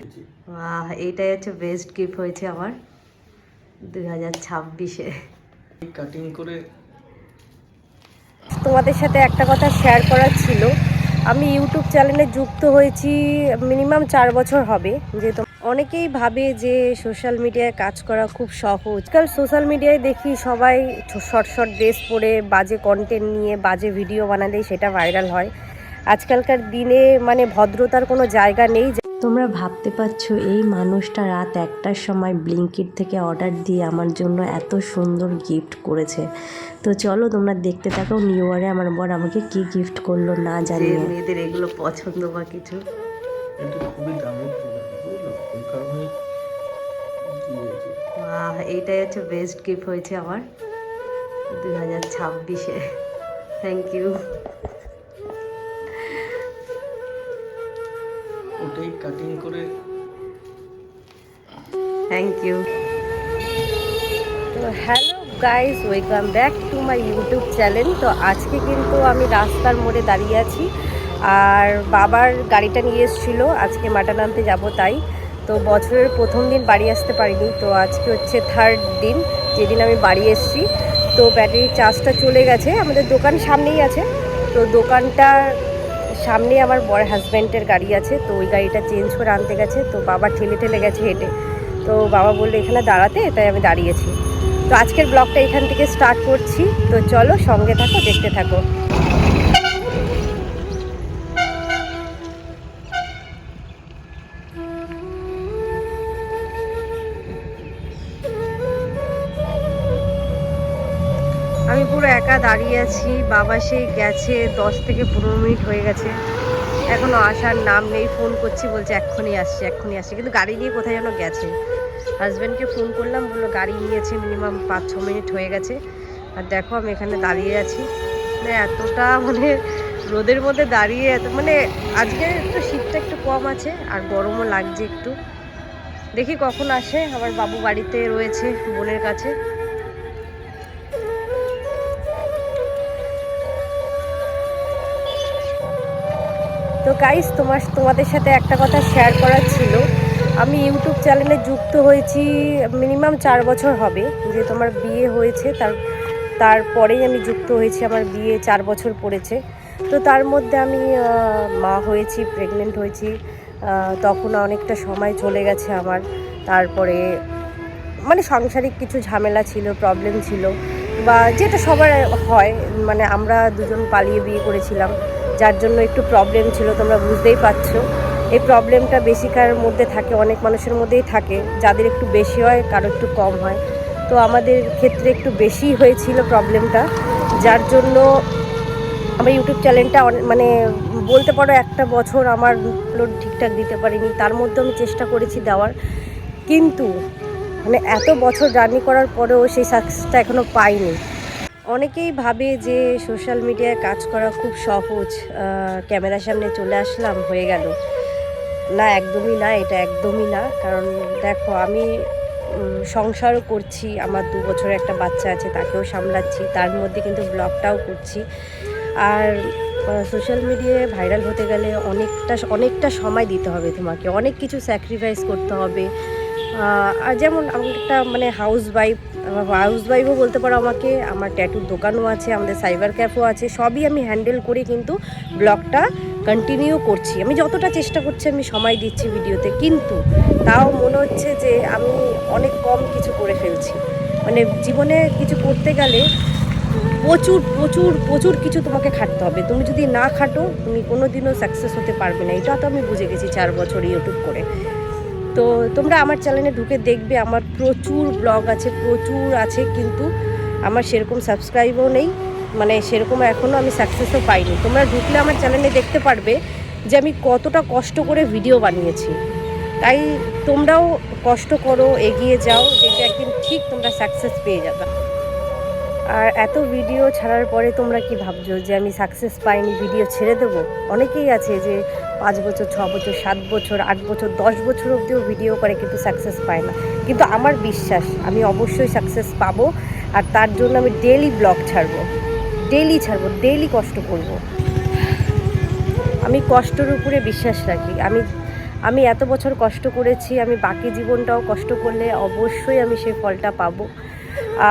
বাহ, এইটাই হচ্ছে বেস্ট গিফট হয়েছে আমার 2026-এ। কাটিং করে তোমাদের সাথে একটা কথা শেয়ার করার ছিল। আমি ইউটিউব চ্যানেলে যুক্ত হয়েছি মিনিমাম 4 বছর হবে। যেহেতু অনেকেই ভাবে যে সোশ্যাল মিডিয়ায় কাজ করা খুব সহজ। কাল সোশ্যাল মিডিয়ায় দেখি সবাই শর্ট শর্ট ড্রেস পরে বাজে কন্টেন্ট নিয়ে বাজে ভিডিও বানালেই সেটা ভাইরাল হয়। আজকালকার দিনে মানে ভদ্রতার কোনো জায়গা নেই। তোমরা ভাবতে পারছো এই মানুষটা রাত 1টার সময় ব্লিঙ্কিট থেকে অর্ডার দিয়ে আমার জন্য এত সুন্দর গিফট করেছে। তো চলো তোমরা দেখতে থাকো নিউ ইয়ারে আমার বর আমাকে কি গিফট করলো না জানিয়ে। মেয়েদের এগুলো পছন্দ বা কিছু, এটা খুবই দামি বুঝলো, ওই কারণে এইটাই হচ্ছে বেস্ট গিফট হয়েছে আমার 2026-এ। Thank you. ওটাই কাটিং করে থ্যাংক ইউ। তো hello guys, welcome back to my YouTube channel. তো আজকে কিন্তু আমি রাস্তার মোড়ে দাঁড়িয়ে আছি, আর বাবার গাড়িটা নিয়ে এসেছিলো আজকে মাটন আনতে যাবো তাই। তো বছরের প্রথম দিন বাড়ি আসতে পারিনি, তো আজকে হচ্ছে 3rd দিন যেদিন আমি বাড়ি এসেছি। তো ব্যাটারির চার্জটা চলে গেছে, আমাদের দোকান সামনেই আছে। তো দোকানটার সামনে আমার বড় হাজব্যান্ডের গাড়ি আছে, তো ওই গাড়িটা চেঞ্জ করে আনতে গেছে। তো বাবা ঠেলে ঠেলে গেছে হেঁটে, তো বাবা বললো এখানে দাঁড়াতে, তাই আমি দাঁড়িয়েছি। তো আজকের ব্লগটা এখান থেকে স্টার্ট করছি। তো চলো সঙ্গে থাকো, দেখতে থাকো। আমি পুরো একা দাঁড়িয়ে আছি, বাবা সেই গেছে 10 থেকে 15 মিনিট হয়ে গেছে, এখনো আসার নাম নেই। ফোন করছি, বলছে এক্ষুনি আসছে এক্ষুনি আসছে, কিন্তু গাড়ি নিয়ে কোথায় যেন গেছে। হাজব্যান্ডকে ফোন করলাম, বললো গাড়ি নিয়েছে, মিনিমাম 5-6 মিনিট হয়ে গেছে। আর দেখো আমি এখানে দাঁড়িয়ে আছি, মানে এতটা মানে রোদের মধ্যে দাঁড়িয়ে মানে আজকে একটু শীতটা একটু কম আছে আর গরমও লাগছে একটু। দেখি কখন আসে। আমার বাবু বাড়িতে রয়েছে বোনের কাছে। তো গাইস, তোমাদের সাথে একটা কথা শেয়ার করার ছিল। আমি ইউটিউব চ্যানেলে যুক্ত হয়েছি মিনিমাম 4 বছর হবে। যে তোমার বিয়ে হয়েছে তারপরেই আমি যুক্ত হয়েছি, আমার বিয়ে 4 বছর পড়েছে। তো তার মধ্যে আমি মা হয়েছি, প্রেগনেন্ট হয়েছি, তখন অনেকটা সময় চলে গেছে আমার। তারপরে মানে সাংসারিক কিছু ঝামেলা ছিল, প্রবলেম ছিল, বা যেটা সবার হয়, মানে আমরা দুজন পালিয়ে বিয়ে করেছিলাম, যার জন্য একটু প্রবলেম ছিল, তোমরা বুঝতেই পারছো। এই প্রবলেমটা বেশিকার মধ্যে থাকে, অনেক মানুষের মধ্যেই থাকে, যাদের একটু বেশি হয় কারো একটু কম হয়। তো আমাদের ক্ষেত্রে একটু বেশি হয়েছিল প্রবলেমটা, যার জন্য আমার ইউটিউব চ্যানেলটা মানে বলতে পারো 1টা বছর আমার আপলোড ঠিকঠাক দিতে পারিনি। তার মধ্যে আমি চেষ্টা করেছি দেওয়ার, কিন্তু মানে এত বছর জার্নি করার পরেও সেই সাকসেসটা এখনও পাইনি। অনেকেই ভাবে যে সোশ্যাল মিডিয়ায় কাজ করা খুব সহজ, ক্যামেরার সামনে চলে আসলাম হয়ে গেল। না, একদমই না, এটা একদমই না। কারণ দেখো আমি সংসারও করছি, আমার 2 বছরের একটা বাচ্চা আছে, তাকেও সামলাচ্ছি, তার মধ্যে কিন্তু ব্লগটাও করছি। আর সোশ্যাল মিডিয়ায় ভাইরাল হতে গেলে অনেকটা সময় দিতে হবে, তোমাকে অনেক কিছু স্যাক্রিফাইস করতে হবে। আর যেমন আমি একটা মানে হাউসওয়াইফও বলতে পারো আমাকে। আমার ট্যাটুর দোকানও আছে, আমাদের সাইবার ক্যাফেও আছে, সবই আমি হ্যান্ডেল করে কিন্তু ব্লগটা কন্টিনিউ করছি। আমি যতটা চেষ্টা করছি আমি সময় দিচ্ছি ভিডিওতে, কিন্তু তাও মনে হচ্ছে যে আমি অনেক কম কিছু করে ফেলছি। মানে জীবনে কিছু করতে গেলে প্রচুর প্রচুর প্রচুর কিছু তোমাকে খাটতে হবে। তুমি যদি না খাটো তুমি কোনো দিনও সাকসেস হতে পারবে না। এটা তো আমি বুঝে গেছি 4 বছর ইউটিউব করে। তো তোমরা আমার চ্যানেলে ঢুকে দেখবে, আমার প্রচুর ব্লগ আছে, প্রচুর আছে, কিন্তু আমার সেরকম সাবস্ক্রাইবও নেই, মানে সেরকম এখনও আমি সাকসেসও পাইনি। তোমরা ঢুকলে আমার চ্যানেলে দেখতে পারবে যে আমি কতটা কষ্ট করে ভিডিও বানিয়েছি। তাই তোমরাও কষ্ট করো, এগিয়ে যাও, দেখবে একদিন ঠিক তোমরা সাকসেস পেয়ে যাবে। আর এত ভিডিও ছাড়ার পরে তোমরা কি ভাবছো যে আমি সাকসেস পাইনি, ভিডিও ছেড়ে দেবো? অনেকেই আছে যে 5 বছর, 6 বছর, 7 বছর, 8 বছর, 10 বছর অবধিও ভিডিও করে কিন্তু সাকসেস পায় না। কিন্তু আমার বিশ্বাস আমি অবশ্যই সাকসেস পাবো, আর তার জন্য আমি ডেইলি ব্লগ ছাড়বো, ডেইলি কষ্ট করব। আমি কষ্টের উপরে বিশ্বাস রাখি। আমি এত বছর কষ্ট করেছি, আমি বাকি জীবনটাও কষ্ট করলে অবশ্যই আমি সেই ফলটা পাবো।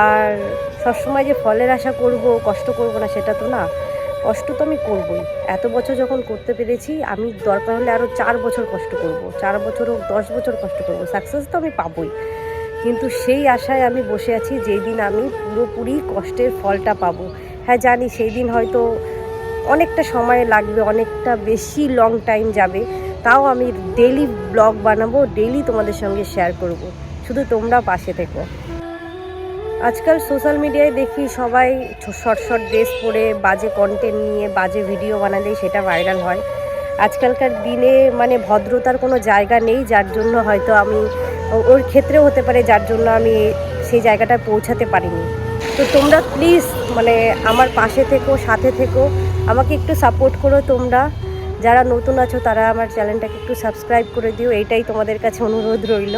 আর সবসময় যে ফলের আশা করব, কষ্ট করব না সেটা তো না, কষ্ট তো আমি করবই। এত বছর যখন করতে পেরেছি, আমি দরকার হলে আরও 4 বছর কষ্ট করব, 4 বছর হোক 10 বছর কষ্ট করব, সাকসেস তো আমি পাবোই। কিন্তু সেই আশায় আমি বসে আছি যেই দিন আমি পুরোপুরি কষ্টের ফলটা পাবো। হ্যাঁ জানি সেই দিন হয়তো অনেকটা সময় লাগবে, অনেকটা বেশি লং টাইম যাবে, তাও আমি ডেইলি ব্লগ বানাবো, ডেইলি তোমাদের সঙ্গে শেয়ার করব, শুধু তোমরা পাশে থেকো। আজকাল সোশ্যাল মিডিয়ায় দেখি সবাই শর্ট শর্ট ড্রেস পরে বাজে কন্টেন্ট নিয়ে বাজে ভিডিও বানালেই সেটা ভাইরাল হয়। আজকালকার দিনে মানে ভদ্রতার কোনো জায়গা নেই, যার জন্য হয়তো আমি, ওর ক্ষেত্রেও হতে পারে যার জন্য আমি সেই জায়গাটায় পৌঁছাতে পারিনি। তো তোমরা প্লিজ মানে আমার পাশে থেকো, সাথে থেকো, আমাকে একটু সাপোর্ট করো। তোমরা যারা নতুন আছো তারা আমার চ্যানেলটাকে একটু সাবস্ক্রাইব করে দিও, এইটাই তোমাদের কাছে অনুরোধ রইল।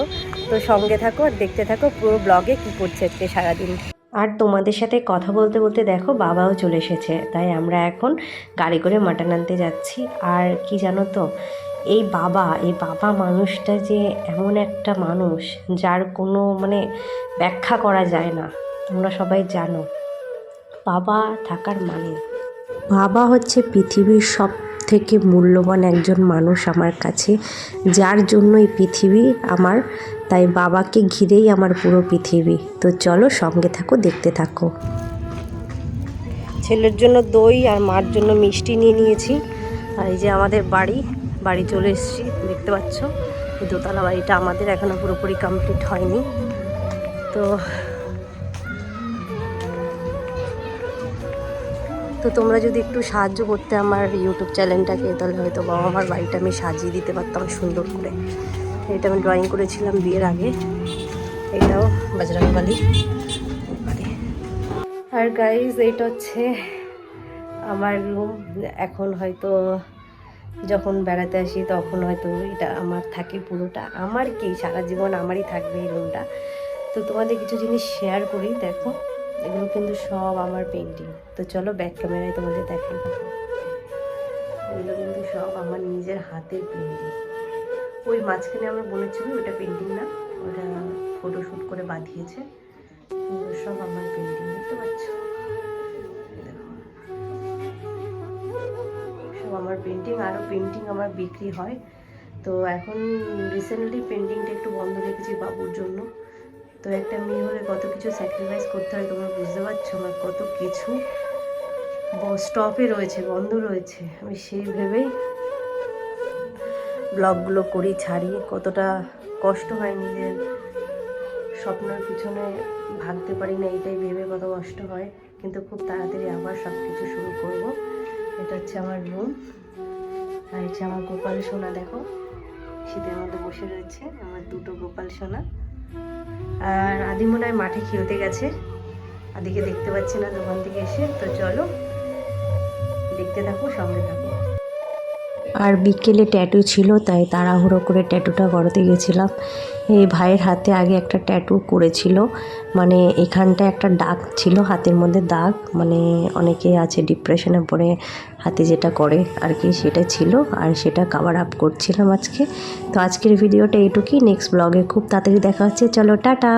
তো সঙ্গে থাকো আর দেখতে থাকো পুরো ব্লগে কী করছে আজকে সারাদিন। আর তোমাদের সাথে কথা বলতে বলতে দেখো বাবাও চলে এসেছে, তাই আমরা এখন গাড়ি করে মাটন আনতে যাচ্ছি। আর কি জানো তো, এই বাবা মানুষটা যে এমন একটা মানুষ যার কোনো মানে ব্যাখ্যা করা যায় না। তোমরা সবাই জানো বাবা থাকার মানে, বাবা হচ্ছে পৃথিবীর সব থেকে মূল্যবান একজন মানুষ আমার কাছে, যার জন্য এই পৃথিবী আমার, তাই বাবাকে ঘিরেই আমার পুরো পৃথিবী। তো চলো সঙ্গে থাকো, দেখতে থাকো। ছেলের জন্য দই আর মার জন্য মিষ্টি নিয়ে নিয়েছি। আর এই যে আমাদের বাড়ি চলে এসেছি, দেখতে পাচ্ছ এই দোতলা বাড়িটা আমাদের এখনও পুরোপুরি কমপ্লিট হয়নি। তো তোমরা যদি একটু সাহায্য করতে আমার ইউটিউব চ্যানেলটাকে, তাহলে হয়তো বাবা আমার বাড়িটা আমি সাজিয়ে দিতে পারতাম সুন্দর করে। এটা আমি ড্রয়িং করেছিলাম বিয়ের আগে, এটাও বজরংবলী। আর গাইজ এইটা হচ্ছে আমার রুম। এখন হয়তো যখন বেড়াতে আসি তখন হয়তো এটা আমার থাকে, পুরোটা আমার, কি সারা জীবন আমারই থাকবে এই রুমটা। তো তোমাদের কিছু জিনিস শেয়ার করি, দেখো এগুলো কিন্তু সব আমার পেন্টিং। তো চলো ব্যাক ক্যামেরায় তোমাদের দেখাই। এগুলো কিন্তু সব আমার নিজের হাতের পেন্টিং। ওই মাঝখানে আমার বোনের ছবি, ওটা পেন্টিং না, ওটা ফটোশ্যুট করে বাঁধিয়েছে। সব আমার পেন্টিং, দেখতে পাচ্ছ, সব আমার পেন্টিং। আরও পেন্টিং আমার বিক্রি হয়। তো এখন রিসেন্টলি পেন্টিংটা একটু বন্ধ রেখেছি বাবুর জন্য। তো একটা মেয়ে হলে কত কিছু স্যাক্রিফাইস করতে হয়, তোমরা বুঝতে পারছো আমার কত কিছু স্টপে রয়েছে, বন্ধ রয়েছে। আমি সেই ভেবেই ব্লগগুলো করি, ছাড়ি। কতটা কষ্ট হয়, নিজের স্বপ্নের পিছনে ভাগতে পারি না, এটাই ভেবে কত কষ্ট হয়। কিন্তু খুব তাড়াতাড়ি আবার সব কিছু শুরু করব। এটা হচ্ছে আমার রুম, আর হচ্ছে আমার গোপাল সোনা। দেখো শীতের মধ্যে বসে রয়েছে আমার দুটো গোপাল সোনা। আর আদি মনে হয় মাঠে খেলতে গেছে, আদিকে দেখতে পাচ্ছি না দোকান থেকে এসে। তো চলো দেখতে থাকো, সঙ্গে থাকো। আর বিকেলে ট্যাটু ছিল, তাই তাড়াহুড়ো করে ট্যাটুটা করাতে গেছিলাম। এই ভাইয়ের হাতে আগে একটা ট্যাটু করেছিল, মানে এখানটা একটা দাগ ছিল হাতের মধ্যে, দাগ মানে অনেকে আছে ডিপ্রেশনে পড়ে হাতে যেটা করে আর কি, সেটা ছিল। আর সেটা কভার আপ করছিলাম আজকে। তো আজকের ভিডিওটা এইটুকুই, নেক্সট ব্লগে খুব তাড়াতাড়ি দেখা হচ্ছে। চলো টাটা।